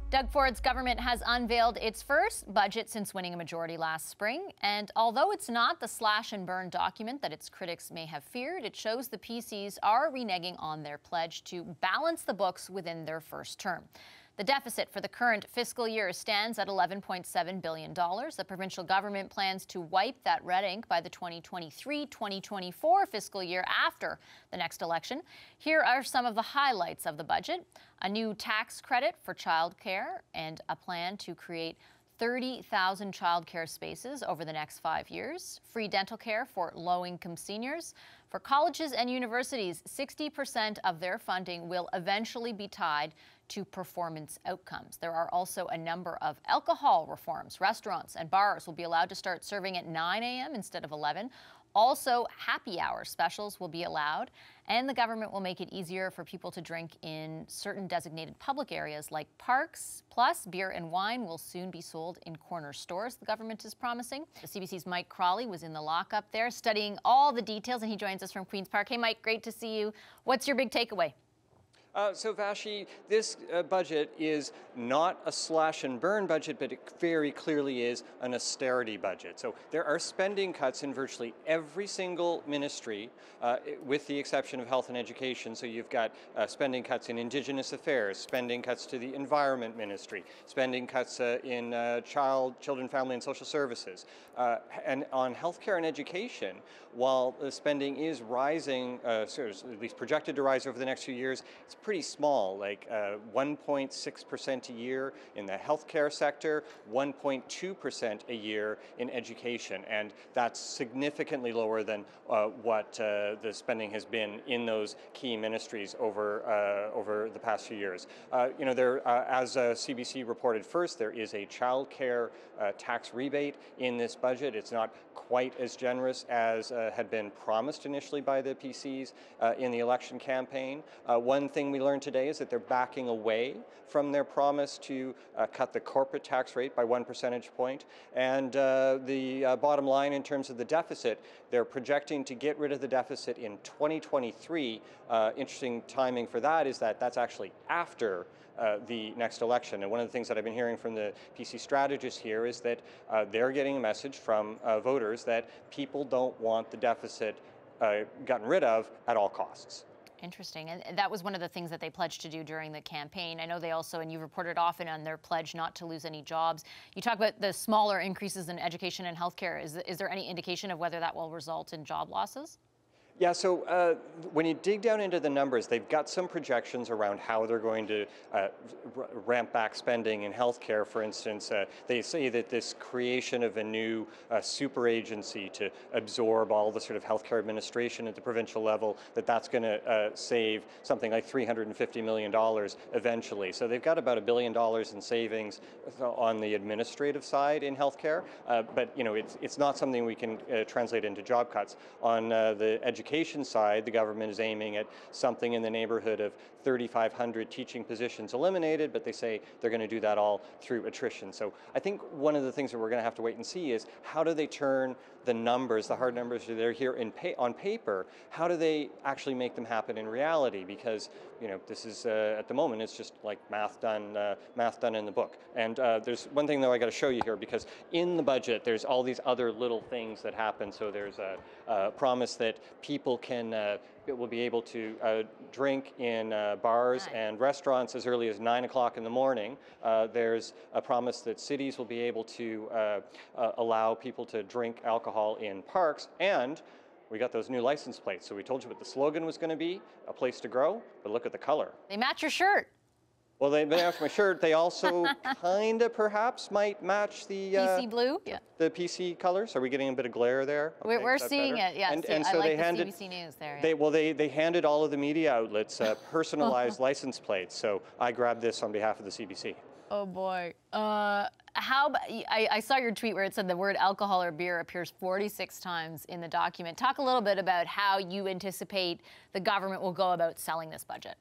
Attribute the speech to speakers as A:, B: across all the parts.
A: Doug Ford's government has unveiled its first budget since winning a majority last spring. And although it's not the slash and burn document that its critics may have feared, it shows the PCs are reneging on their pledge to balance the books within their first term. The deficit for the current fiscal year stands at $11.7 billion. The provincial government plans to wipe that red ink by the 2023-2024 fiscal year after the next election. Here are some of the highlights of the budget: a new tax credit for childcare and a plan to create 30,000 childcare spaces over the next 5 years, free dental care for low-income seniors. For colleges and universities, 60% of their funding will eventually be tied to performance outcomes. There are also a number of alcohol reforms. Restaurants and bars will be allowed to start serving at 9 a.m. instead of 11. Also, happy hour specials will be allowed, and the government will make it easier for people to drink in certain designated public areas like parks. Plus, beer and wine will soon be sold in corner stores, the government is promising. The CBC's Mike Crawley was in the lockup there studying all the details, and he joins us from Queen's Park. Hey, Mike, great to see you. What's your big takeaway?
B: So Vashi, this budget is not a slash and burn budget, but it very clearly is an austerity budget. So there are spending cuts in virtually every single ministry, with the exception of health and education. So you've got spending cuts in Indigenous affairs, spending cuts to the environment ministry, spending cuts in children, family and social services. And on healthcare and education, while the spending is rising, at least projected to rise over the next few years, it's pretty small, like 1.6% a year in the healthcare sector, 1.2% a year in education, and that's significantly lower than what the spending has been in those key ministries over the past few years. As CBC reported first, there is a child care tax rebate in this budget. It's not quite as generous as had been promised initially by the PCs in the election campaign. One thing we learned today is that they're backing away from their promise to cut the corporate tax rate by 1 percentage point. And the bottom line in terms of the deficit, they're projecting to get rid of the deficit in 2023. Interesting timing for that is that that's actually after the next election. And one of the things that I've been hearing from the PC strategists here is that they're getting a message from voters that people don't want the deficit gotten rid of at all costs.
A: Interesting. And that was one of the things that they pledged to do during the campaign. I know they also, and you've reported often on their pledge not to lose any jobs. You talk about the smaller increases in education and healthcare. Is there any indication of whether that will result in job losses?
B: Yeah, so when you dig down into the numbers, they've got some projections around how they're going to ramp back spending in healthcare. For instance, they say that this creation of a new super agency to absorb all the sort of healthcare administration at the provincial level, that's going to save something like $350 million eventually. So they've got about $1 billion in savings on the administrative side in healthcare, but it's not something we can translate into job cuts. On the education side, the government is aiming at something in the neighborhood of 3,500 teaching positions eliminated, but they say they're going to do that all through attrition. So I think one of the things that we're going to have to wait and see is how do they turn the numbers, the hard numbers that are here on paper, how do they actually make them happen in reality? Because this is at the moment it's just like math done in the book. And there's one thing though I got to show you here, because in the budget there's all these other little things that happen. So there's a promise that people will be able to drink in bars and restaurants as early as 9 o'clock in the morning. There's a promise that cities will be able to allow people to drink alcohol in parks, and we got those new license plates. So we told you what the slogan was going to be, a place to grow, but look at the color.
A: They match your shirt.
B: Well, they match my shirt. They also kind of perhaps might match the
A: PC blue. Yeah.
B: The PC colors. Are we getting a bit of glare there? Okay,
A: we're seeing it. Yeah.
B: And so
A: I
B: they
A: like
B: handed
A: the CBC News there.
B: Yeah. They handed all of the media outlets personalized license plates. So I grabbed this on behalf of the CBC.
A: Oh boy. I saw your tweet where it said the word alcohol or beer appears 46 times in the document. Talk a little bit about how you anticipate the government will go about selling this budget.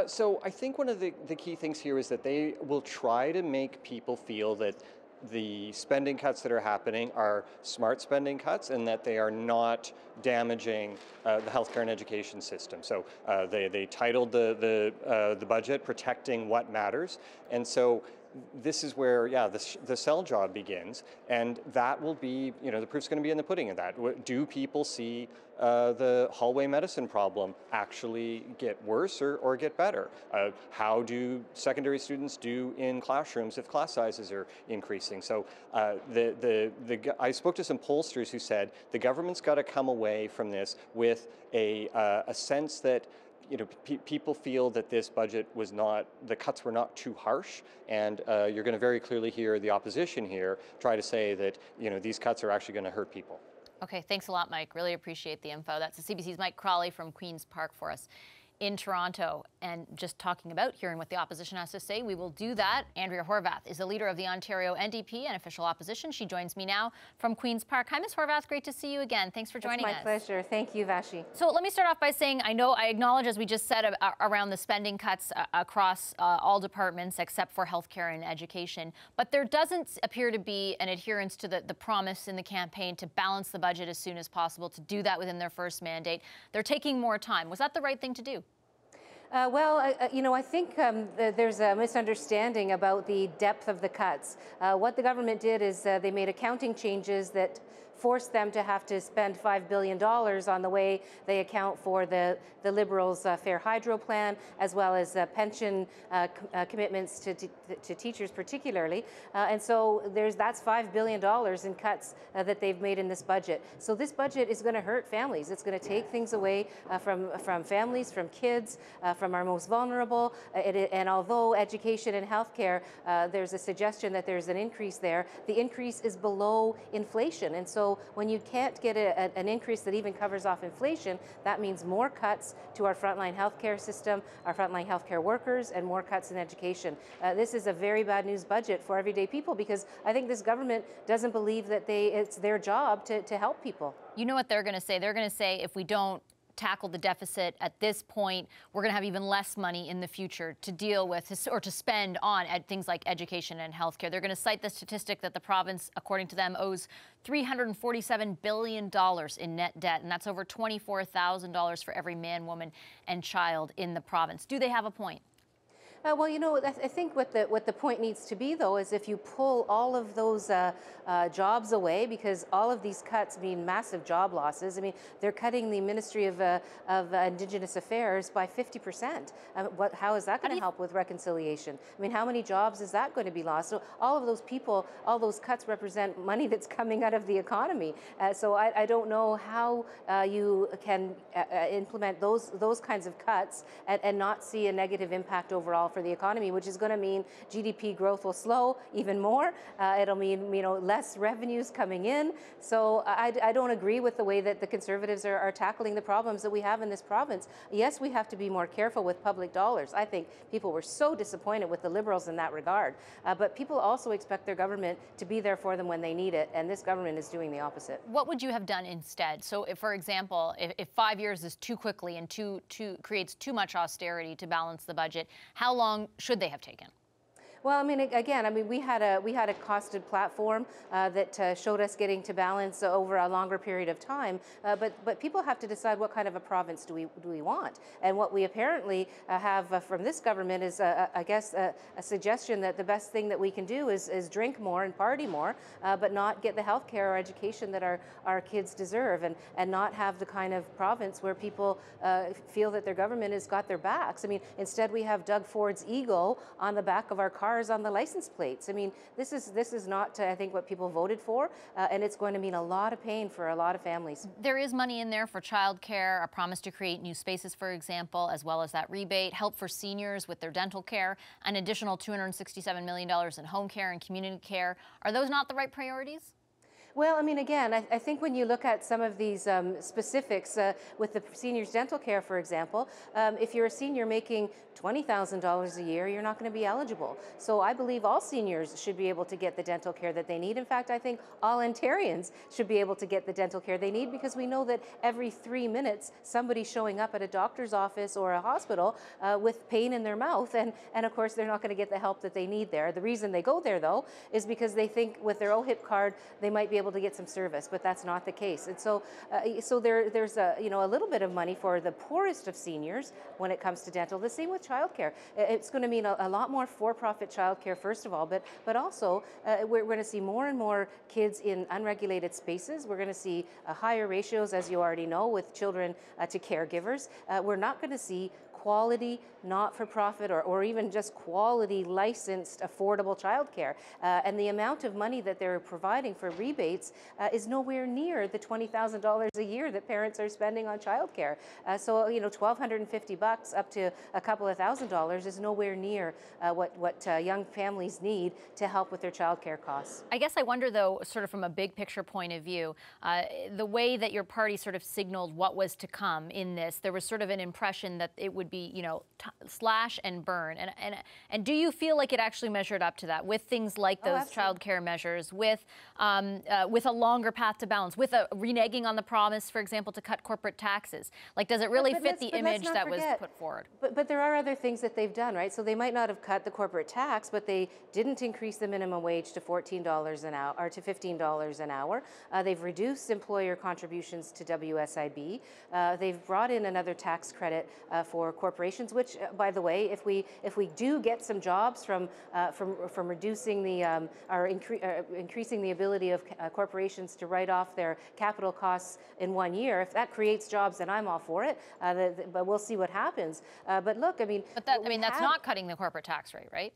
B: So I think one of the key things here is that they will try to make people feel that the spending cuts that are happening are smart spending cuts and that they are not damaging the healthcare and education system. So they titled the budget "Protecting What Matters," and so this is where, yeah, the sell job begins, and that will be, the proof's going to be in the pudding of that. Do people see the hallway medicine problem actually get worse or get better? How do secondary students do in classrooms if class sizes are increasing? So I spoke to some pollsters who said the government's got to come away from this with a sense that people feel that this budget was not, the cuts were not too harsh, and you're going to very clearly hear the opposition here try to say that these cuts are actually going to hurt people.
A: Okay, thanks a lot, Mike. Really appreciate the info. That's the CBC's Mike Crawley from Queen's Park for us in Toronto. And just talking about hearing what the opposition has to say, we will do that. Andrea Horvath is the leader of the Ontario NDP and official opposition. She joins me now from Queen's Park. Hi, Ms. Horvath. Great to see you again. Thanks for joining us.
C: It's my pleasure. Thank you, Vashi.
A: So let me start off by saying I acknowledge, as we just said, around the spending cuts across all departments except for healthcare and education. But there doesn't appear to be an adherence to the promise in the campaign to balance the budget as soon as possible, to do that within their first mandate. They're taking more time. Was that the right thing to do?
C: I think there's a misunderstanding about the depth of the cuts. What the government did is they made accounting changes that forced them to have to spend $5 billion on the way they account for the Liberals' Fair Hydro plan, as well as pension commitments to teachers particularly. And so that's $5 billion in cuts that they've made in this budget. So this budget is going to hurt families. It's going to take things away from families, from kids, from our most vulnerable. And although education and healthcare, there's a suggestion that there's an increase there, the increase is below inflation. And so when you can't get an increase that even covers off inflation, that means more cuts to our frontline healthcare system, our frontline healthcare workers, and more cuts in education. This is a very bad news budget for everyday people, because I think this government doesn't believe that it's their job to help people. You know what they're going to say? They're going to say, if we don't tackle the deficit at this point, we're going to have even less money in the future to deal with or to spend on things like education and healthcare. They're going to cite the statistic that the province, according to them, owes $347 billion in net debt, and that's over $24,000 for every man, woman, and child in the province. Do they have a point? Well, I think what the point needs to be, though, is if you pull all of those jobs away, because all of these cuts mean massive job losses. I mean, they're cutting the Ministry of Indigenous Affairs by 50%. How is that going to help with reconciliation? I mean, how many jobs is that going to be lost? So all of those people, all those cuts represent money that's coming out of the economy. So I don't know how you can implement those kinds of cuts and not see a negative impact overall for the economy, which is going to mean GDP growth will slow even more. It'll mean less revenues coming in. So I don't agree with the way that the Conservatives are tackling the problems that we have in this province. Yes, we have to be more careful with public dollars. I think people were so disappointed with the Liberals in that regard. But people also expect their government to be there for them when they need it, and this government is doing the opposite. What would you have done instead? So, if, for example, if 5 years is too quickly and creates too much austerity to balance the budget, how long should they have taken? Well, we had a costed platform that showed us getting to balance over a longer period of time. But people have to decide what kind of a province do we want. And what we apparently have from this government is, I guess, a suggestion that the best thing that we can do is drink more and party more, but not get the health care or education that our kids deserve, and not have the kind of province where people feel that their government has got their backs. I mean, instead we have Doug Ford's ego on the back of our cars on the license plates. I mean, this is not, I think, what people voted for, and it's going to mean a lot of pain for a lot of families. There is money in there for childcare, a promise to create new spaces, for example, as well as that rebate, help for seniors with their dental care, an additional $267 million in home care and community care. Are those not the right priorities? Well, I mean, again, I think when you look at some of these specifics with the seniors' dental care, for example, if you're a senior making $20,000 a year, you're not going to be eligible. So I believe all seniors should be able to get the dental care that they need. In fact, I think all Ontarians should be able to get the dental care they need, because we know that every 3 minutes somebody's showing up at a doctor's office or a hospital with pain in their mouth, and of course they're not going to get the help that they need there. The reason they go there, though, is because they think with their OHIP card they might be able to get some service, but that's not the case. And so there's a little bit of money for the poorest of seniors when it comes to dental. The same with childcare. It's going to mean a lot more for-profit childcare, first of all, but also we're going to see more and more kids in unregulated spaces. We're going to see higher ratios, as you already know, with children to caregivers. We're not going to see quality, not-for-profit, or even just quality, licensed, affordable childcare. And the amount of money that they're providing for rebates is nowhere near the $20,000 a year that parents are spending on childcare. So, $1,250 up to a couple of $1,000s is nowhere near what young families need to help with their childcare costs.
A: I guess I wonder, though, sort of from a big picture point of view, the way that your party sort of signaled what was to come in this, there was sort of an impression that it would be, slash and burn. And do you feel like it actually measured up to that with things like those child care measures, with a longer path to balance, with a reneging on the promise, for example, to cut corporate taxes? Like, does it really fit the image that was put forward?
C: But there are other things that they've done, right? So they might not have cut the corporate tax, but they didn't increase the minimum wage to $14 an hour or to $15 an hour. They've reduced employer contributions to WSIB. They've brought in another tax credit for corporations, which, by the way, if we do get some jobs from reducing the increasing the ability of corporations to write off their capital costs in 1 year, if that creates jobs, then I'm all for it. But we'll see what happens. But look, I mean,
A: that's not cutting the corporate tax rate, right?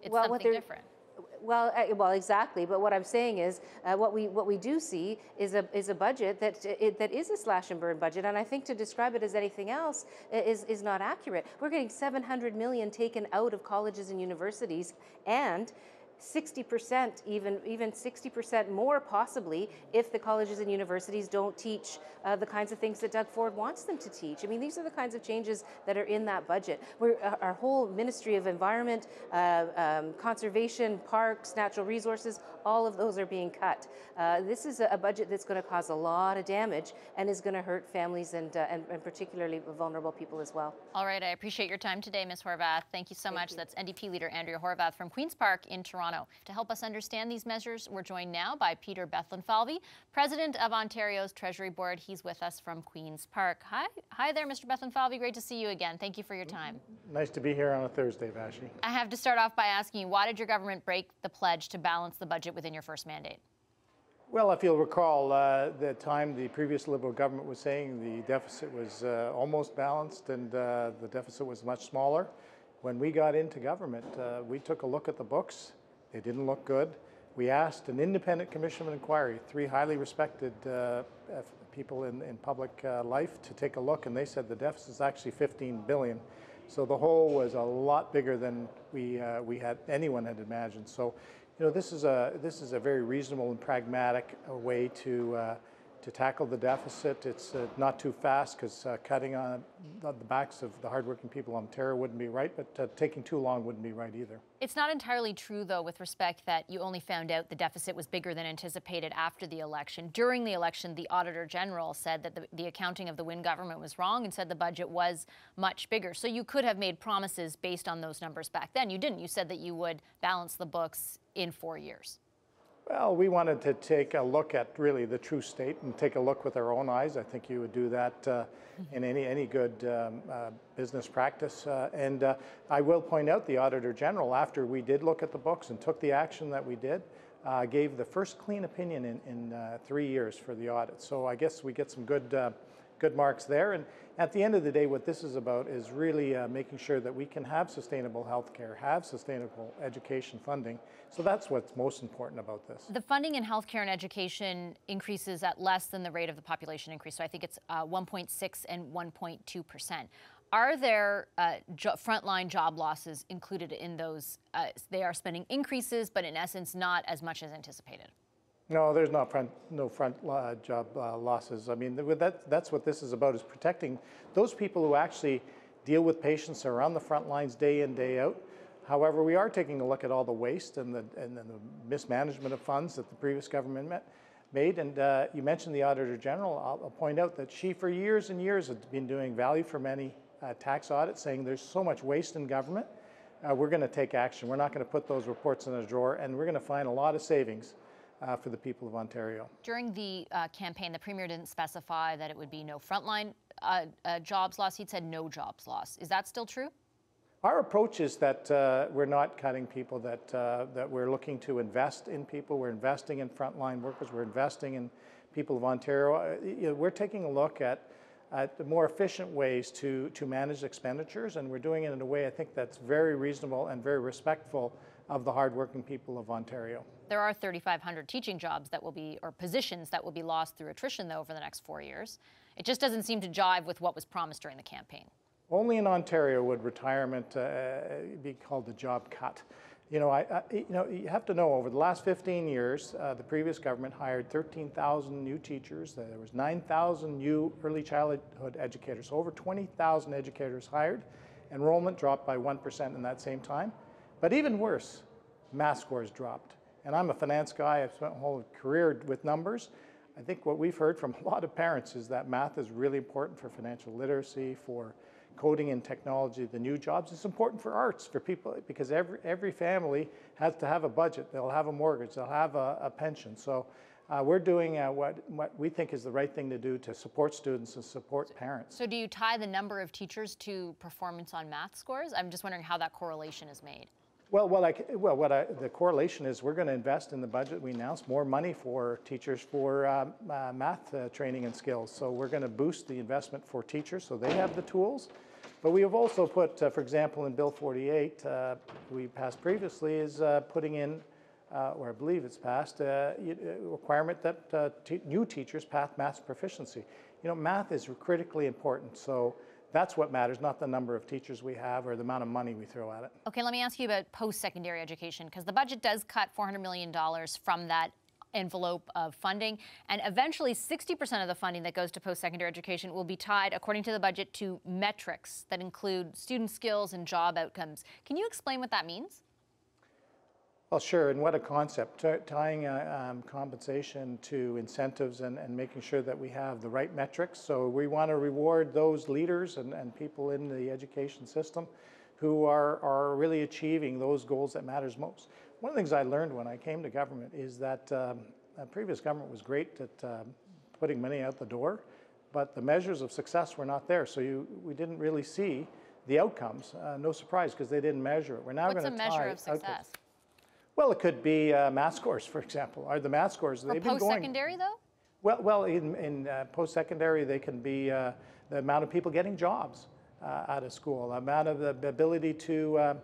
A: It's something different.
C: Well, exactly. But what I'm saying is, what we do see is a budget that is a slash and burn budget, and I think to describe it as anything else is not accurate. We're getting $700 million taken out of colleges and universities, and 60%, even 60% more possibly, if the colleges and universities don't teach the kinds of things that Doug Ford wants them to teach. I mean, these are the kinds of changes that are in that budget. Our whole Ministry of Environment, Conservation, Parks, Natural Resources, all of those are being cut. This is a budget that's going to cause a lot of damage and is going to hurt families and particularly vulnerable people as well.
A: All right, I appreciate your time today, Ms. Horvath. Thank you so much. That's NDP leader Andrea Horvath from Queen's Park in Toronto. To help us understand these measures, we're joined now by Peter Bethlenfalvy, President of Ontario's Treasury Board. He's with us from Queen's Park. Hi there, Mr. Bethlenfalvy. Great to see you again. Thank you for your time.
D: Nice to be here on a Thursday, Vashi.
A: I have to start off by asking you, why did your government break the pledge to balance the budget within your first mandate?
D: Well, if you'll recall, the time the previous Liberal government was saying the deficit was almost balanced and the deficit was much smaller. When we got into government, we took a look at the books. They didn't look good. We asked an independent commission of inquiry, 3 highly respected people in public life, to take a look, and they said the deficit is actually $15 billion. So the hole was a lot bigger than anyone had imagined. So, this is a very reasonable and pragmatic way to tackle the deficit. It's not too fast, because cutting on the backs of the hardworking people in Ontario wouldn't be right, but taking too long wouldn't be right either.
A: It's not entirely true, though, with respect that you only found out the deficit was bigger than anticipated after the election. During the election, the Auditor General said that the accounting of the Wynne government was wrong and said the budget was much bigger. So you could have made promises based on those numbers back then. You didn't. You said that you would balance the books in 4 years.
D: Well, we wanted to take a look at really the true state and take a look with our own eyes. I think you would do that in any good business practice. And I will point out the Auditor General, after we did look at the books and took the action that we did, gave the first clean opinion in 3 years for the audit. So I guess we get some good marks there. And at the end of the day, what this is about is really making sure that we can have sustainable health care, have sustainable education funding. So that's what's most important about this.
A: The funding in healthcare and education increases at less than the rate of the population increase. So I think it's 1.6 and 1.2%. Are there frontline job losses included in those? They are spending increases, but in essence, not as much as anticipated.
D: No, there's no front job losses. I mean, that's what this is about, is protecting those people who actually deal with patients who are on the front lines day in, day out. However, we are taking a look at all the waste and the mismanagement of funds that the previous government made. And you mentioned the Auditor General. I'll point out that she, for years and years, has been doing value for money tax audits, saying there's so much waste in government. We're going to take action. We're not going to put those reports in a drawer, and we're going to find a lot of savings for the people of Ontario.
A: During the campaign, the Premier didn't specify that it would be no frontline jobs loss. He'd said no jobs loss. Is that still true?
D: Our approach is that we're not cutting people, that we're looking to invest in people. We're investing in frontline workers. We're investing in people of Ontario. We're taking a look at the more efficient ways to manage expenditures, and we're doing it in a way I think that's very reasonable and very respectful of the hardworking people of Ontario.
A: There are 3,500 teaching jobs that will be, or positions that will be lost through attrition, though, over the next 4 years. It just doesn't seem to jive with what was promised during the campaign.
D: Only in Ontario would retirement be called a job cut. You have to know, over the last 15 years, the previous government hired 13,000 new teachers. There was 9,000 new early childhood educators. So over 20,000 educators hired. Enrollment dropped by 1% in that same time. But even worse, math scores dropped. And I'm a finance guy. I've spent my whole career with numbers. I think what we've heard from a lot of parents is that math is really important for financial literacy, for coding and technology, the new jobs. It's important for arts, for people, because every family has to have a budget. They'll have a mortgage. They'll have a pension. So we're doing what we think is the right thing to do to support students and support parents.
A: So do you tie the number of teachers to performance on math scores? I'm just wondering how that correlation is made.
D: Well, the correlation is we're going to invest in the budget. We announced more money for teachers for math training and skills. So we're going to boost the investment for teachers so they have the tools. But we have also put, for example, in Bill 48, we passed previously, is putting in, or I believe it's passed, a requirement that new teachers pass math proficiency. Math is critically important. So that's what matters, not the number of teachers we have or the amount of money we throw at it.
A: Okay, let me ask you about post-secondary education, because the budget does cut $400 million from that envelope of funding, and eventually 60% of the funding that goes to post-secondary education will be tied, according to the budget, to metrics that include student skills and job outcomes. Can you explain what that means?
D: Well, sure, and what a concept, tying compensation to incentives and making sure that we have the right metrics. So we want to reward those leaders and people in the education system who are really achieving those goals that matters most. One of the things I learned when I came to government is that the previous government was great at putting money out the door, but the measures of success were not there. So we didn't really see the outcomes. No surprise, because they didn't measure it. We're now going to tie
A: What's a measure of success?
D: Outcomes. Well, it could be math scores, for example, or the math scores.
A: For post-secondary, though?
D: Well, in post-secondary, they can be the amount of people getting jobs out of school, the amount of the ability to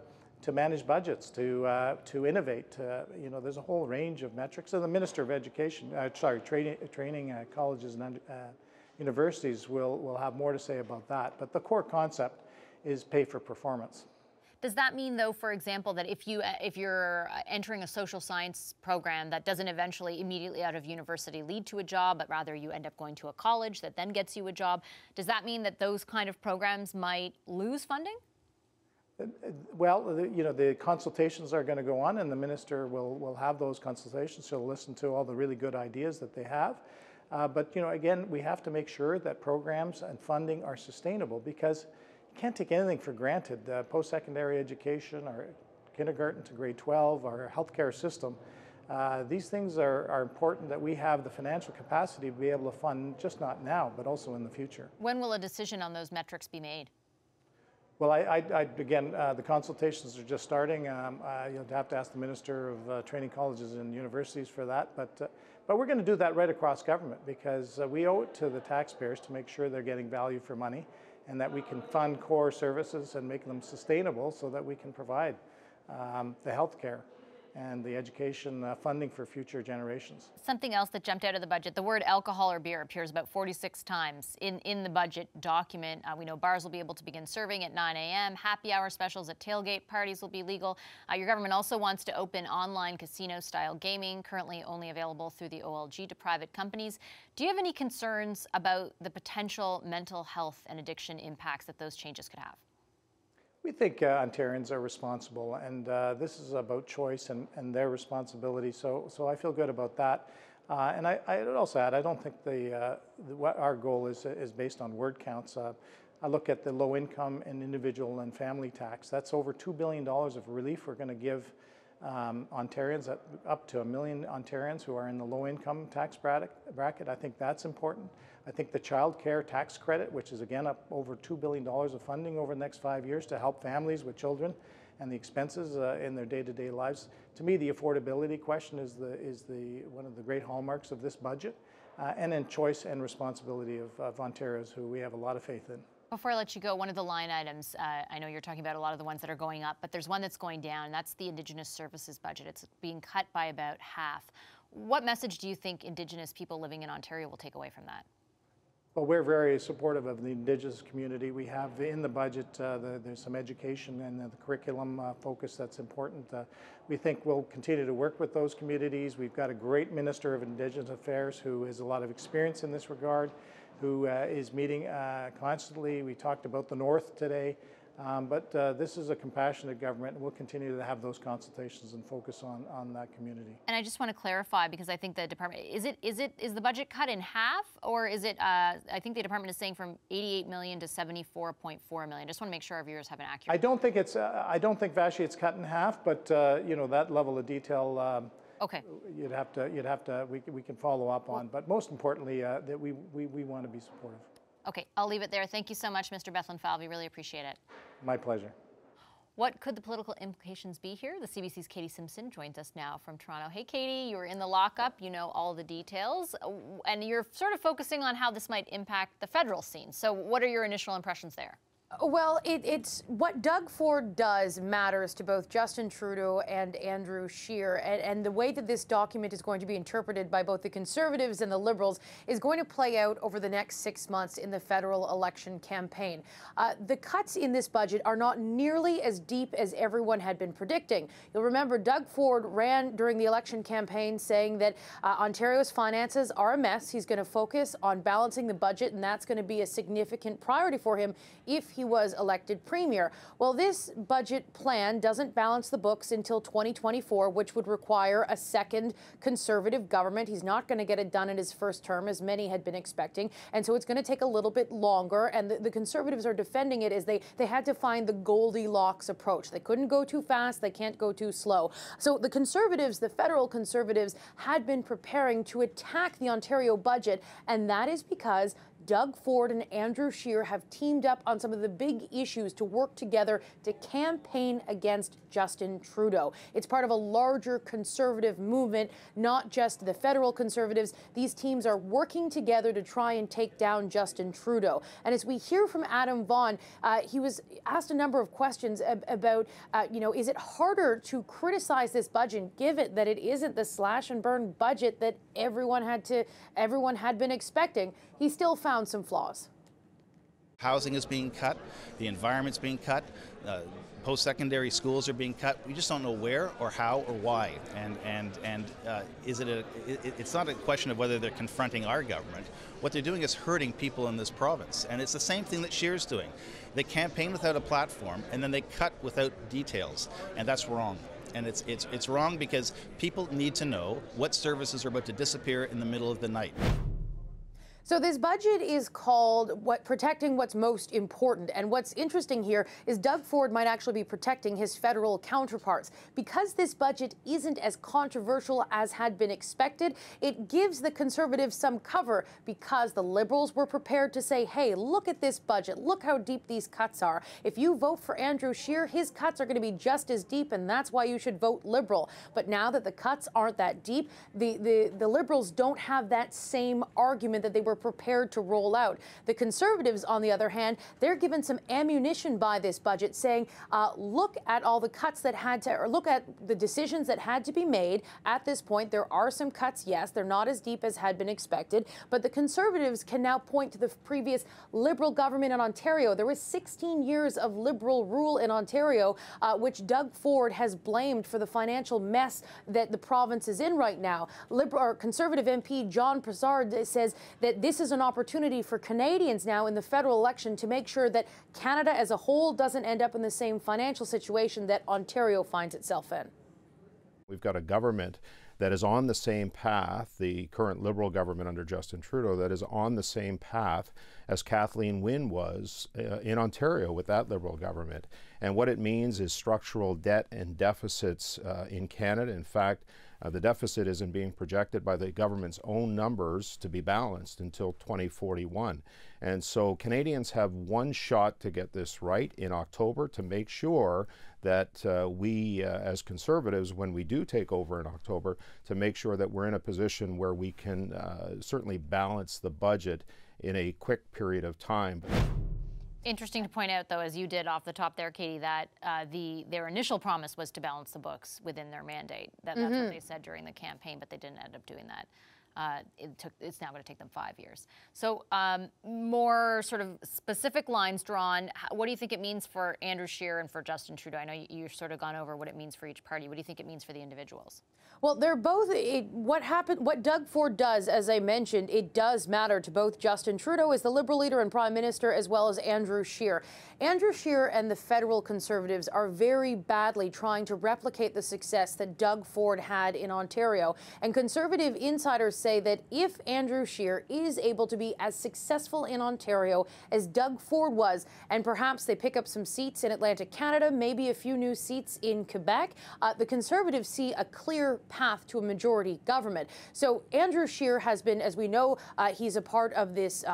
D: manage budgets, to innovate. There's a whole range of metrics. And the Minister of Education, training colleges and universities will have more to say about that. But the core concept is pay for performance.
A: Does that mean, though, for example, that if you're entering a social science program that doesn't eventually immediately out of university lead to a job, but rather you end up going to a college that then gets you a job, does that mean that those kind of programs might lose funding?
D: Well, the consultations are going to go on, and the minister will have those consultations. She'll listen to all the really good ideas that they have. But again, we have to make sure that programs and funding are sustainable, because you can't take anything for granted. Post-secondary education, our kindergarten to grade 12, our healthcare system, these things are important, that we have the financial capacity to be able to fund, just not now, but also in the future.
A: When will a decision on those metrics be made?
D: Well, again, the consultations are just starting. You'll have to ask the Minister of Training Colleges and Universities for that. But we're going to do that right across government, because we owe it to the taxpayers to make sure they're getting value for money, and that we can fund core services and make them sustainable so that we can provide the health care and the education funding for future generations.
A: Something else that jumped out of the budget, the word alcohol or beer appears about 46 times in the budget document. We know bars will be able to begin serving at 9 a.m. Happy hour specials at tailgate parties will be legal. Your government also wants to open online casino-style gaming, currently only available through the OLG to private companies. Do you have any concerns about the potential mental health and addiction impacts that those changes could have?
D: We think Ontarians are responsible, and this is about choice and their responsibility, so I feel good about that. And I would also add, I don't think what our goal is based on word counts. I look at the low income and individual and family tax. That's over $2 billion of relief we're going to give Ontarians, up to 1 million Ontarians who are in the low income tax bracket. I think that's important. I think the child care tax credit, which is again up over $2 billion of funding over the next 5 years to help families with children and the expenses in their day-to-day lives. To me, the affordability question is one of the great hallmarks of this budget, and then choice and responsibility of Ontarians, who we have a lot of faith in.
A: Before I let you go, one of the line items, I know you're talking about a lot of the ones that are going up, but there's one that's going down. That's the Indigenous services budget. It's being cut by about half. What message do you think Indigenous people living in Ontario will take away from that?
D: Well, we're very supportive of the Indigenous community. We have in the budget, there's some education and the curriculum focus that's important. We think we'll continue to work with those communities. We've got a great Minister of Indigenous Affairs who has a lot of experience in this regard, who is meeting constantly. We talked about the North today, but this is a compassionate government, and we'll continue to have those consultations and focus on that community. And
A: I just want to clarify, because I think the department, is the budget cut in half, or is it, I think the department is saying from 88 million to 74.4 million. Just want to make sure our viewers have an accurate.
D: I don't think Vashi, it's cut in half, but you know, that level of detail.
A: Okay.
D: You'd have to. We can follow up on, but most importantly, that we want to be supportive.
A: Okay, I'll leave it there. Thank you so much, Mr. Bethlen-Falvey. Really appreciate it.
D: My pleasure.
A: What could the political implications be here? The CBC's Katie Simpson joins us now from Toronto. Hey, Katie, you were in the lockup. You know all the details, and you're sort of focusing on how this might impact the federal scene. So, what are your initial impressions there?
E: Well, it's what Doug Ford does matters to both Justin Trudeau and Andrew Scheer, and the way that this document is going to be interpreted by both the Conservatives and the Liberals is going to play out over the next 6 months in the federal election campaign. The cuts in this budget are not nearly as deep as everyone had been predicting. You'll remember Doug Ford ran during the election campaign saying that Ontario's finances are a mess. He's going to focus on balancing the budget, and that's going to be a significant priority for him if he was elected premier. Well, this budget plan doesn't balance the books until 2024, which would require a second Conservative government. He's not going to get it done in his first term, as many had been expecting, and so it's going to take a little bit longer, and the Conservatives are defending it as they had to find the Goldilocks approach. They couldn't go too fast, they can't go too slow. So the Conservatives, the federal Conservatives, had been preparing to attack the Ontario budget, and that is because Doug Ford and Andrew Scheer have teamed up on some of the big issues to work together to campaign against Justin Trudeau. It's part of a larger Conservative movement, not just the federal Conservatives. These teams are working together to try and take down Justin Trudeau. And as we hear from Adam Vaughan, he was asked a number of questions about, is it harder to criticize this budget, given that it isn't the slash and burn budget that everyone had been expecting? He still found some flaws.
F: Housing is being cut, the environment's being cut, post-secondary schools are being cut. We just don't know where or how or why. It's not a question of whether they're confronting our government. What they're doing is hurting people in this province, and it's the same thing that Scheer's doing. They campaign without a platform, and then they cut without details, and that's wrong. And it's wrong because people need to know what services are about to disappear in the middle of the night.
E: So this budget is called Protecting What's Most Important. And what's interesting here is Doug Ford might actually be protecting his federal counterparts. Because this budget isn't as controversial as had been expected, it gives the Conservatives some cover, because the Liberals were prepared to say, hey, look at this budget. Look how deep these cuts are. If you vote for Andrew Scheer, his cuts are going to be just as deep, and that's why you should vote Liberal. But now that the cuts aren't that deep, the Liberals don't have that same argument that they were were prepared to roll out. The Conservatives, on the other hand, they're given some ammunition by this budget, saying, look at all the cuts that had to, or look at the decisions that had to be made. At this point, there are some cuts, yes, they're not as deep as had been expected, but the Conservatives can now point to the previous Liberal government in Ontario. There was 16 years of Liberal rule in Ontario, which Doug Ford has blamed for the financial mess that the province is in right now. Conservative MP John Prasad says that this is an opportunity for Canadians now in the federal election to make sure that Canada as a whole doesn't end up in the same financial situation that Ontario finds itself in.
G: We've got a government that is on the same path, the current Liberal government under Justin Trudeau, that is on the same path as Kathleen Wynne was in Ontario with that Liberal government. And what it means is structural debt and deficits in Canada. In fact, the deficit isn't being projected by the government's own numbers to be balanced until 2041. And so Canadians have one shot to get this right in October to make sure that we, as Conservatives, when we do take over in October, to make sure that we're in a position where we can certainly balance the budget in a quick period of time.
A: Interesting to point out, though, as you did off the top there, Katie, that their initial promise was to balance the books within their mandate. That's what they said during the campaign, but they didn't end up doing that. It's now going to take them 5 years. So more sort of specific lines drawn. What do you think it means for Andrew Scheer and for Justin Trudeau? I know you've sort of gone over what it means for each party. What do you think it means for the individuals?
E: Well, they're both, what Doug Ford does, as I mentioned, it does matter to both Justin Trudeau as the Liberal leader and Prime Minister, as well as Andrew Scheer. Andrew Scheer and the federal Conservatives are very badly trying to replicate the success that Doug Ford had in Ontario. And Conservative insiders say that if Andrew Scheer is able to be as successful in Ontario as Doug Ford was, and perhaps they pick up some seats in Atlantic Canada, maybe a few new seats in Quebec, the Conservatives see a clear path to a majority government. So Andrew Scheer has been, as we know, he's a part of this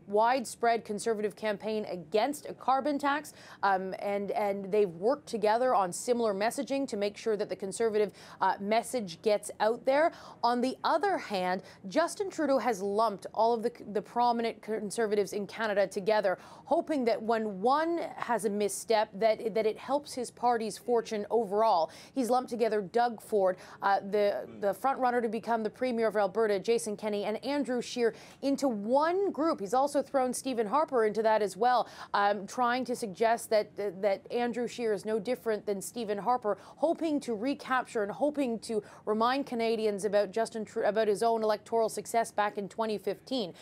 E: widespread Conservative campaign against a carbon tax, and they've worked together on similar messaging to make sure that the Conservative message gets out there. On the other hand, Justin Trudeau has lumped all of the prominent Conservatives in Canada together, hoping that when one has a misstep, that it helps his party's fortune overall. He's lumped together Doug Ford, the front runner to become the Premier of Alberta, Jason Kenney, and Andrew Scheer into one group. He's also thrown Stephen Harper into that as well, trying to suggest that Andrew Scheer is no different than Stephen Harper, hoping to recapture and hoping to remind Canadians about about his own electoral success back in 2015.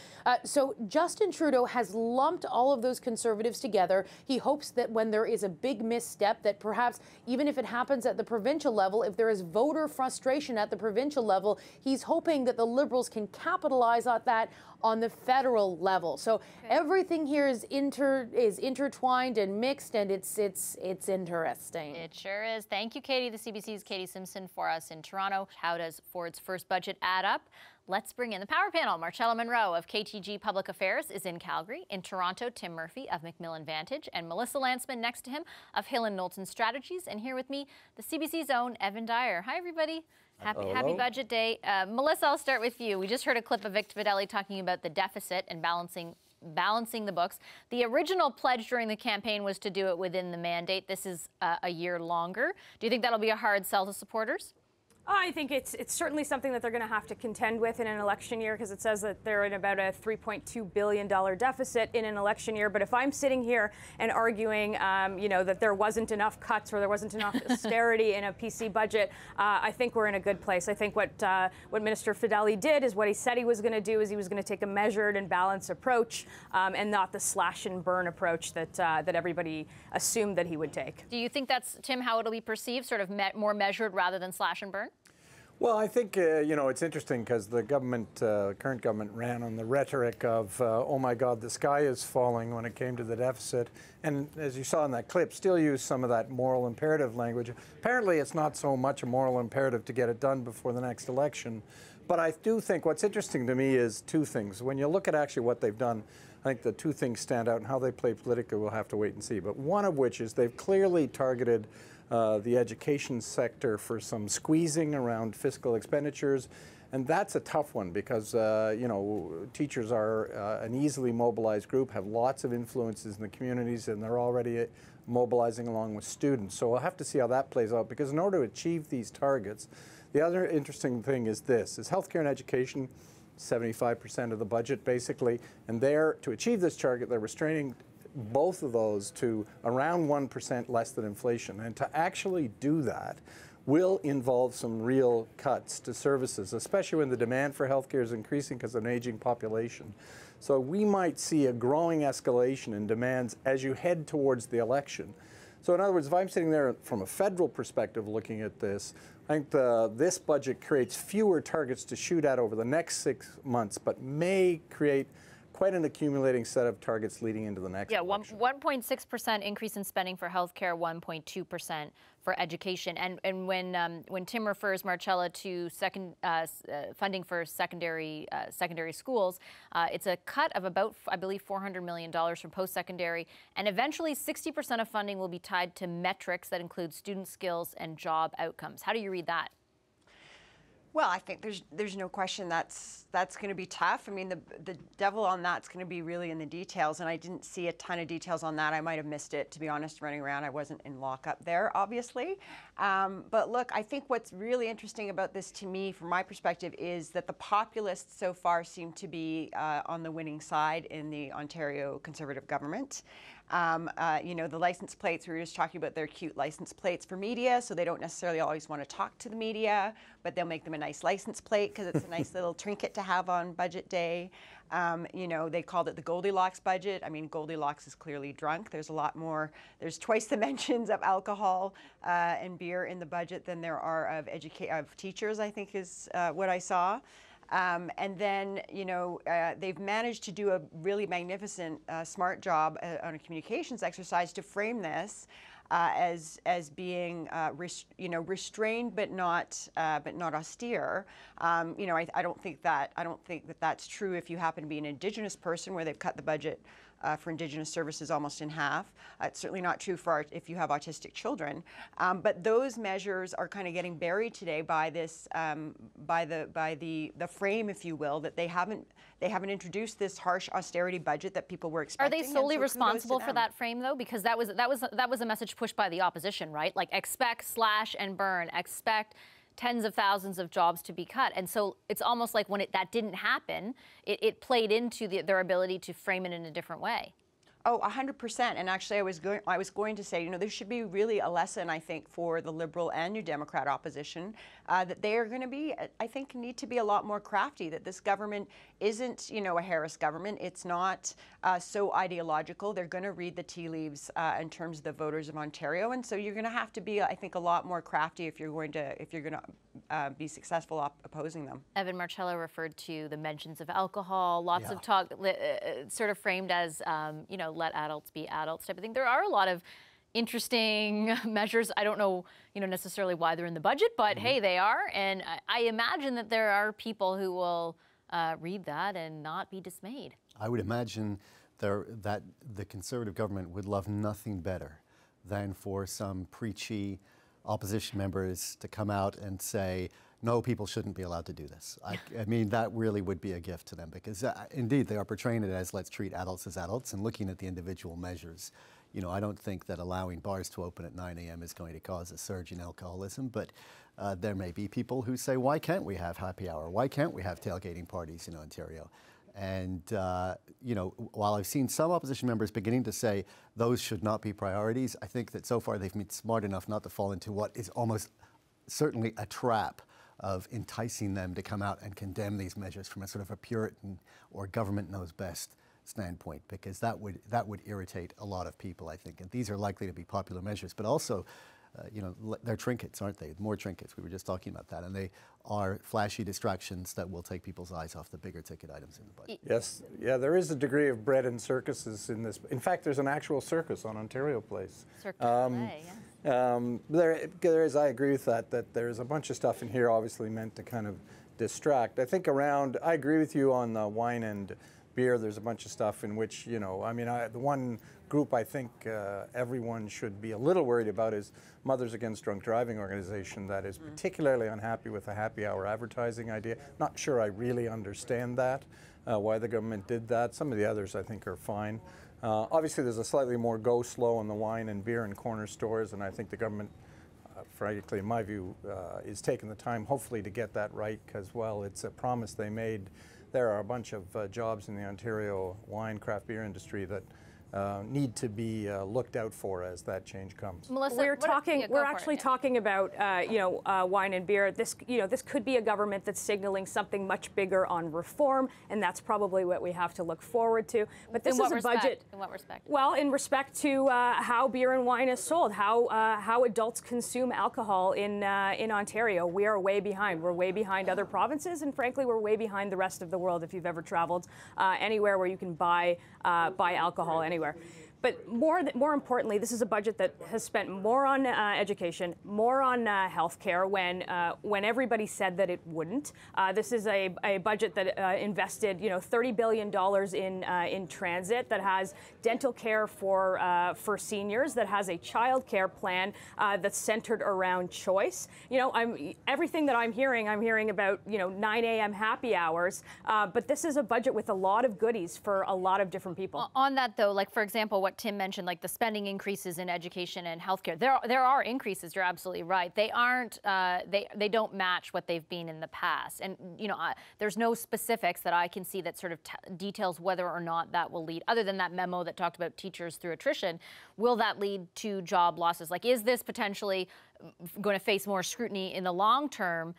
E: So Justin Trudeau has lumped all of those Conservatives together. He hopes that when there is a big misstep, that perhaps even if it happens at the provincial level, if there is voter frustration at the provincial level, he's hoping that the Liberals can capitalize on that on the federal level. So everything here is intertwined and mixed, and it's interesting.
A: It sure is. Thank you, Katie. The CBC's Katie Simpson for us in Toronto. How does Ford's first budget add up? Let's bring in the power panel. Marcella Monroe of KTG Public Affairs is in Calgary. In Toronto, Tim Murphy of Macmillan Vantage and Melissa Landsman next to him of Hill & Knowlton Strategies. And here with me, the CBC's own Evan Dyer. Hi, everybody. Happy Budget Day. Melissa, I'll start with you. We just heard a clip of Victor Fedeli talking about the deficit and balancing the books. The original pledge during the campaign was to do it within the mandate. This is a year longer. Do you think that'll be a hard sell to supporters?
H: I think it's certainly something that they're going to have to contend with in an election year, because it says that they're in about a $3.2 billion deficit in an election year. But if I'm sitting here and arguing, that there wasn't enough cuts or there wasn't enough austerity in a PC budget, I think we're in a good place. I think what Minister Fedeli did is what he said he was going to do, is he was going to take a measured and balanced approach, and not the slash and burn approach that everybody assumed that he would take.
A: Do you think that's, Tim, how it'll be perceived, sort of more measured rather than slash and burn?
D: Well, I think, it's interesting because the current government ran on the rhetoric of, oh my God, the sky is falling when it came to the deficit. And as you saw in that clip, still use some of that moral imperative language. Apparently, it's not so much a moral imperative to get it done before the next election. But I do think what's interesting to me is two things. When you look at actually what they've done, I think the two things stand out, and how they play politically we'll have to wait and see. But one of which is they've clearly targeted
I: the education sector for some squeezing around fiscal expenditures. And that's a tough one because, you know, teachers are an easily mobilized group, have lots of influences in the communities, and they're already mobilizing along with students. So we'll have to see how that plays out, because in order to achieve these targets, the other interesting thing is this, is healthcare and education, 75% of the budget basically, and to achieve this target, they're restraining both of those to around 1% less than inflation. And to actually do that will involve some real cuts to services, especially when the demand for healthcare is increasing because of an aging population. So we might see a growing escalation in demands as you head towards the election. So in other words, if I'm sitting there from a federal perspective looking at this, I think this budget creates fewer targets to shoot at over the next 6 months, but may create quite an accumulating set of targets leading into the next election.
A: 1.6% increase in spending for healthcare, 1.2% for education. And when Tim refers, Marcella, to funding for secondary schools, it's a cut of about, I believe, $400 million from post-secondary, and eventually 60% of funding will be tied to metrics that include student skills and job outcomes. How do you read that?
J: Well, I think there's no question that's going to be tough. I mean, the devil on that's going to be really in the details, and I didn't see a ton of details on that. I might have missed it, to be honest, running around. I wasn't in lockup there, obviously. But look, I think what's really interesting about this to me, from my perspective, is that the populists so far seem to be on the winning side in the Ontario Conservative government. You know, the license plates, we were just talking about their cute license plates for media, so they don't necessarily always want to talk to the media, but they'll make them a nice license plate because it's a nice little trinket to have on budget day. You know, they called it the Goldilocks budget. I mean, Goldilocks is clearly drunk. There's a lot more, there's twice the mentions of alcohol and beer in the budget than there are of teachers, I think is what I saw. And then, you know, they've managed to do a really magnificent, smart job on a communications exercise to frame this as being, restrained but not austere. You know, I don't think that that's true if you happen to be an Indigenous person, where they've cut the budget for Indigenous services almost in half. It's certainly not true for if you have autistic children. But those measures are kind of getting buried today by this, by the frame, if you will, that they haven't introduced this harsh austerity budget that people were expecting.
A: Are they solely responsible for that frame, though? Because that was a message pushed by the opposition, right? Like, expect slash and burn, expect tens of thousands of jobs to be cut. And so it's almost like when that didn't happen, it played into their ability to frame it in a different way.
J: Oh, 100%. And actually, I was going to say, you know, there should be really a lesson, I think, for the Liberal and New Democrat opposition, that they are going to be, I think, need to be a lot more crafty, that this government isn't, you know, a Harris government. It's not so ideological. They're going to read the tea leaves in terms of the voters of Ontario. And so you're going to have to be, I think, a lot more crafty if you're going to be successful opposing them.
A: Evan, Marcella referred to the mentions of alcohol, lots of talk, sort of framed as, you know, let adults be adults type of thing. There are a lot of interesting measures. I don't know, you know, necessarily why they're in the budget, but hey, they are. And I imagine that there are people who will read that and not be dismayed.
K: I would imagine that the Conservative government would love nothing better than for some preachy opposition members to come out and say, no, people shouldn't be allowed to do this. I mean, that really would be a gift to them, because indeed they are portraying it as let's treat adults as adults, and looking at the individual measures. You know, I don't think that allowing bars to open at 9 a.m. is going to cause a surge in alcoholism, but there may be people who say, why can't we have happy hour? Why can't we have tailgating parties in Ontario? And, you know, while I've seen some opposition members beginning to say those should not be priorities, I think that so far they've been smart enough not to fall into what is almost certainly a trap of enticing them to come out and condemn these measures from a sort of a Puritan or government knows best standpoint, because that would irritate a lot of people, I think. And these are likely to be popular measures, but also, you know, they're trinkets, aren't they? More trinkets. We were just talking about that. And they are flashy distractions that will take people's eyes off the bigger ticket items in the budget.
I: Yes. Yeah, there is a degree of bread and circuses in this. In fact, there's an actual circus on Ontario Place. There is, I agree with that there's a bunch of stuff in here obviously meant to kind of distract. I think I agree with you on the wine and beer. There's a bunch of stuff in which, you know, I mean, the one group I think everyone should be a little worried about is Mothers Against Drunk Driving organization that is particularly unhappy with the happy hour advertising idea. Not sure I really understand that, why the government did that. Some of the others I think are fine. Obviously there's a slightly more go slow on the wine and beer and corner stores, and I think the government, frankly in my view, is taking the time hopefully to get that right, because, well, it's a promise they made. There are a bunch of jobs in the Ontario wine craft beer industry that need to be looked out for as that change comes.
A: Melissa,
H: we're actually talking about wine and beer. This could be a government that's signaling something much bigger on reform, and that's probably what we have to look forward to. But this is a budget.
A: In what respect?
H: Well, in respect to how beer and wine is sold, how adults consume alcohol in Ontario. We are way behind. We're way behind other provinces, and frankly, we're way behind the rest of the world. If you've ever traveled anywhere where you can buy alcohol anywhere. But more importantly, this is a budget that has spent more on education, more on healthcare when everybody said that it wouldn't. This is a budget that invested $30 billion in transit, that has dental care for seniors, that has a child care plan that's centered around choice. Everything that I'm hearing about 9 a.m. happy hours, but this is a budget with a lot of goodies for a lot of different people.
A: On that though, like for example, what Tim mentioned, like the spending increases in education and healthcare, there are increases. You're absolutely right. They aren't. They don't match what they've been in the past. And there's no specifics that I can see that sort of details whether or not that will lead, other than that memo that talked about teachers through attrition. Will that lead to job losses? Like, is this potentially going to face more scrutiny in the long term,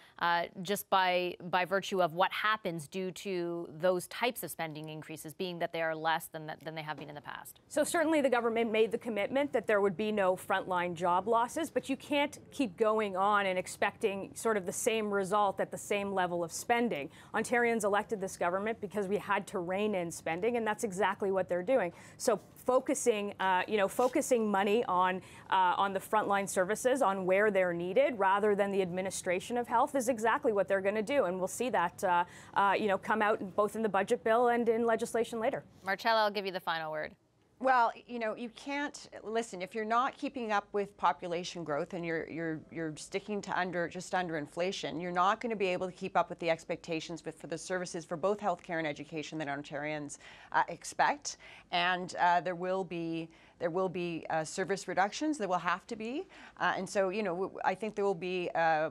A: just by virtue of what happens due to those types of spending increases, being that they are less than they have been in the past?
H: So certainly the government made the commitment that there would be no frontline job losses, but you can't keep going on and expecting sort of the same result at the same level of spending. Ontarians elected this government because we had to rein in spending, and that's exactly what they're doing. So focusing money on the frontline services, on where they're needed, rather than the administration of health, is exactly what they're going to do, and we'll see that come out both in the budget bill and in legislation later.
A: Marcella, I'll give you the final word.
J: Well, you can't listen if you're not keeping up with population growth and you're sticking to just under inflation. You're not going to be able to keep up with the expectations for the services for both healthcare and education that Ontarians expect, and there will be service reductions. There will have to be, and so I think there will be. I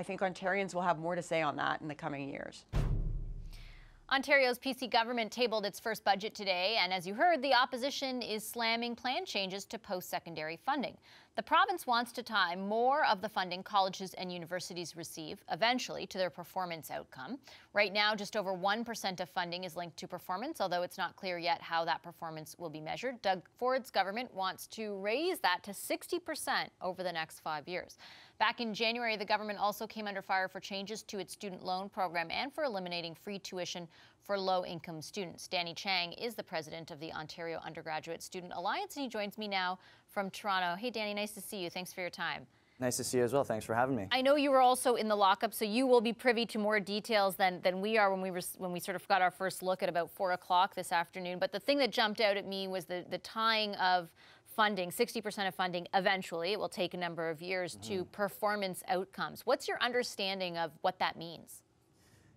J: think Ontarians will have more to say on that in the coming years.
A: Ontario's PC government tabled its first budget today, and as you heard, the opposition is slamming planned changes to post-secondary funding. The province wants to tie more of the funding colleges and universities receive, eventually, to their performance outcome. Right now, just over 1% of funding is linked to performance, although it's not clear yet how that performance will be measured. Doug Ford's government wants to raise that to 60% over the next 5 years. Back in January, the government also came under fire for changes to its student loan program and for eliminating free tuition for low-income students. Danny Chang is the president of the Ontario Undergraduate Student Alliance, and he joins me now from Toronto. Hey, Danny, nice to see you. Thanks for your time.
L: Nice to see you as well. Thanks for having me.
A: I know you were also in the lockup, so you will be privy to more details than we are when we sort of got our first look at about 4 o'clock this afternoon. But the thing that jumped out at me was the tying of funding, 60% of funding, eventually, it will take a number of years, to performance outcomes. What's your understanding of what that means?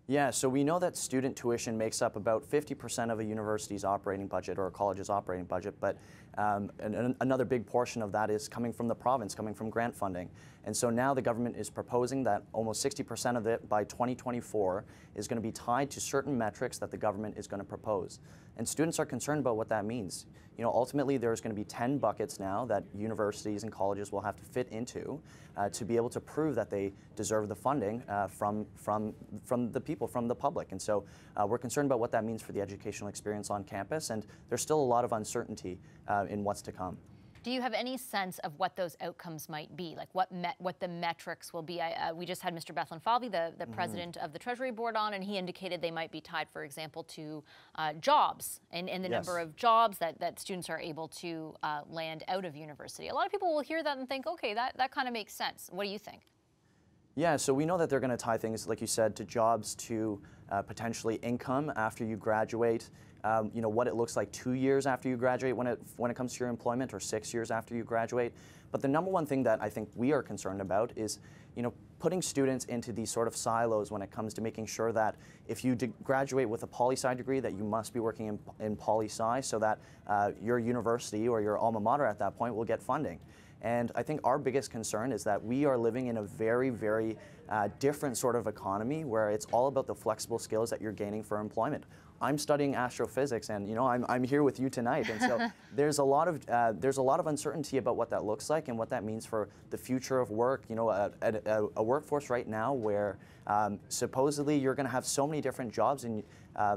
L: Yeah, so we know that student tuition makes up about 50% of a university's operating budget or a college's operating budget, but another big portion of that is coming from the province, coming from grant funding. And so now the government is proposing that almost 60% of it by 2024 is going to be tied to certain metrics that the government is going to propose. And students are concerned about what that means. Ultimately there's going to be 10 buckets now that universities and colleges will have to fit into to be able to prove that they deserve the funding from the people, from the public. And so we're concerned about what that means for the educational experience on campus, and there's still a lot of uncertainty in what's to come.
A: Do you have any sense of what those outcomes might be, like what the metrics will be? We just had Mr. Bethlen Falvey, the president of the Treasury Board, on, and he indicated they might be tied, for example, to jobs and the number of jobs that students are able to land out of university. A lot of people will hear that and think, okay, that kind of makes sense. What do you think?
L: Yeah, so we know that they're going to tie things, like you said, to jobs, to potentially income after you graduate. You know, what it looks like 2 years after you graduate when it comes to your employment, or 6 years after you graduate. But the number one thing that I think we are concerned about is, you know, putting students into these sort of silos when it comes to making sure that if you graduate with a poli-sci degree, that you must be working in poli-sci, so that your university or your alma mater at that point will get funding. And I think our biggest concern is that we are living in a very, very different sort of economy where it's all about the flexible skills that you're gaining for employment. I'm studying astrophysics, and you know I'm here with you tonight, and so there's a lot of uncertainty about what that looks like and what that means for the future of work. You know, a workforce right now where supposedly you're going to have so many different jobs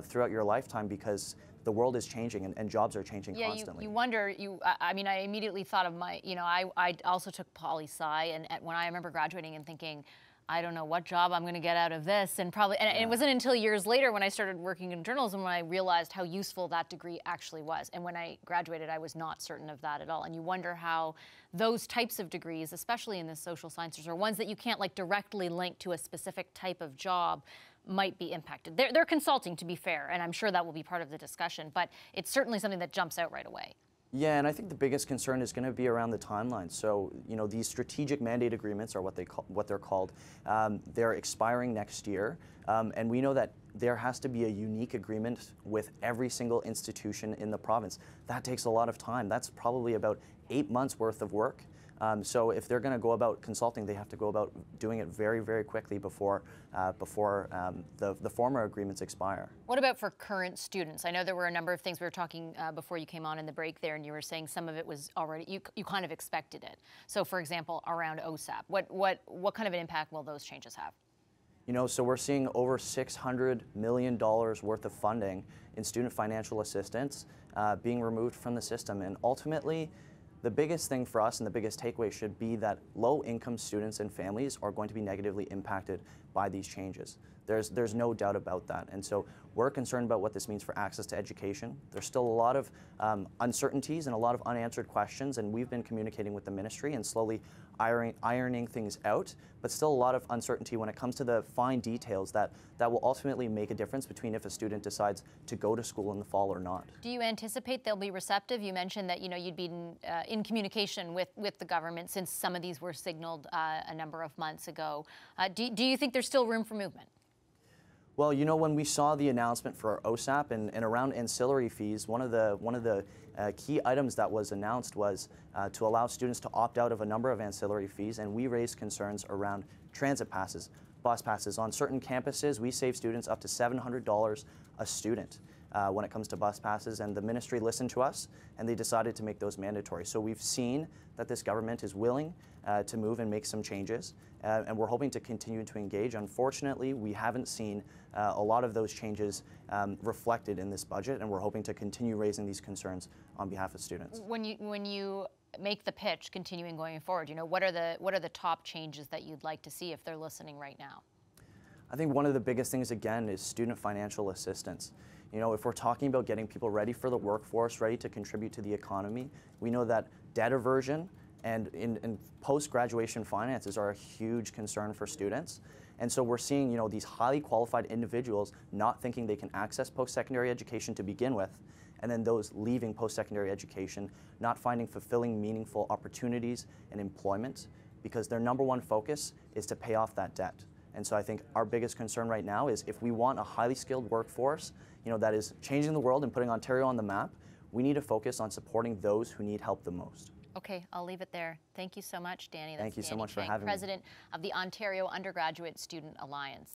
L: throughout your lifetime, because the world is changing and jobs are changing constantly.
A: You wonder, I mean, I immediately thought of I also took poli-sci, and when I remember graduating and thinking, I don't know what job I'm going to get out of this, and it wasn't until years later when I started working in journalism when I realized how useful that degree actually was. And when I graduated, I was not certain of that at all. And you wonder how those types of degrees, especially in the social sciences, or ones that you can't like directly link to a specific type of job, might be impacted. They're consulting, to be fair, and I'm sure that will be part of the discussion, but it's certainly something that jumps out right away.
L: Yeah, and I think the biggest concern is going to be around the timeline. So, you know, these strategic mandate agreements are what they're called. They're expiring next year, and we know that there has to be a unique agreement with every single institution in the province. That takes a lot of time. That's probably about 8 months worth of work. So if they're going to go about consulting, they have to go about doing it very, very quickly before the former agreements expire.
A: What about for current students? I know there were a number of things we were talking before you came on in the break there, and you were saying some of it was already, you kind of expected it. So for example, around OSAP, what kind of an impact will those changes have?
L: You know, so we're seeing over $600 million worth of funding in student financial assistance being removed from the system, and ultimately, the biggest thing for us and the biggest takeaway should be that low-income students and families are going to be negatively impacted by these changes. There's no doubt about that. And so we're concerned about what this means for access to education. There's still a lot of uncertainties and a lot of unanswered questions, and we've been communicating with the ministry and slowly ironing things out, but still a lot of uncertainty when it comes to the fine details that will ultimately make a difference between if a student decides to go to school in the fall or not.
A: Do you anticipate they'll be receptive? You mentioned that you'd be in communication with the government since some of these were signaled a number of months ago. Do you think there's still room for movement?
L: Well, you know, when we saw the announcement for OSAP and around ancillary fees, one of the key items that was announced was to allow students to opt out of a number of ancillary fees, and we raised concerns around transit passes, bus passes. On certain campuses, we save students up to $700 a student when it comes to bus passes, and the ministry listened to us, and they decided to make those mandatory. So we've seen that this government is willing to move and make some changes, and we're hoping to continue to engage. Unfortunately, we haven't seen a lot of those changes reflected in this budget, and we're hoping to continue raising these concerns on behalf of students.
A: When you make the pitch, continuing going forward, what are the top changes that you'd like to see if they're listening right now?
L: I think one of the biggest things, again, is student financial assistance. You know, if we're talking about getting people ready for the workforce, ready to contribute to the economy, we know that debt aversion and post-graduation finances are a huge concern for students. And so we're seeing, these highly qualified individuals not thinking they can access post-secondary education to begin with, and then those leaving post-secondary education not finding fulfilling, meaningful opportunities and employment because their number one focus is to pay off that debt. And so I think our biggest concern right now is if we want a highly skilled workforce, that is changing the world and putting Ontario on the map, we need to focus on supporting those who need help the most.
A: Okay, I'll leave it there. Thank you so much, Danny.
L: Thank you so much for having me.
A: President of the Ontario Undergraduate Student Alliance.